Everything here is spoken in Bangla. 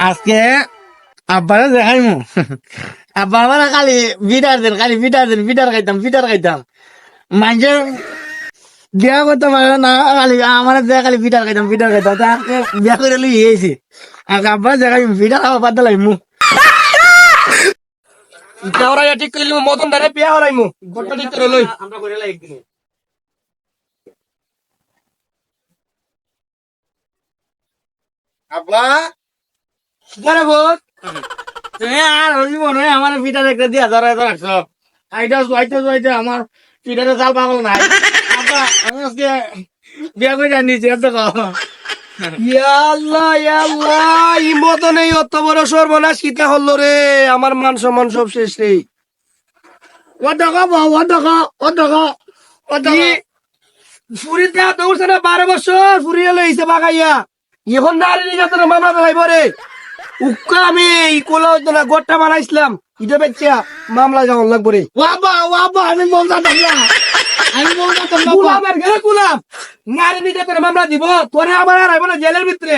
আজকে আব্বারে দেখাইমু। আব্বা আমার খালি বিটার খাইতাম মাঝে বিয়া করতে পারে না, খালি আমার খালি বিটার খাইতাম তাকে বিয়া করে লই গেছি। আর আব্বা দেখাই বিটার খাওয়া বাদ দিলাইমু। ঠিক করলি মতন ধরে বিয়া হলাইমু গোটা ঠিক করে লই আমরা করে লাই একদিন আব্বা করে বোধ আর হইব নয়। আমার পিঠার একটা দিয়া ধরা রাখছ আইটা আমার পিঠারে চাল পাগল নাই। আব্বা আমি আজকে বিয়া করে জানিয়েছি এত ইয়াল্লাহ ইয়াল্লাহ ই মতন এই অত বড় সর্বনাশ কিতা হলো রে আমার মান সম্মান সব শেষ রে ফুরিতে দৌড়ছে না 12 বছর ফুরিয়ে লইছে বাগাইয়া এখন নারী নির্যাতনের মামলা ধরাইব রে উক্কা আমি এই কোলা হইতো না গোটটা বানাইছিলাম ইটা বেচ্ছা মামলা যাওয়ার লাগবো রে আমি বলতাম না গুলামের ঘরে গুলাম নারী নির্যাতনের মামলা দিব তোরে আবার আর আইব না জেলের ভিতরে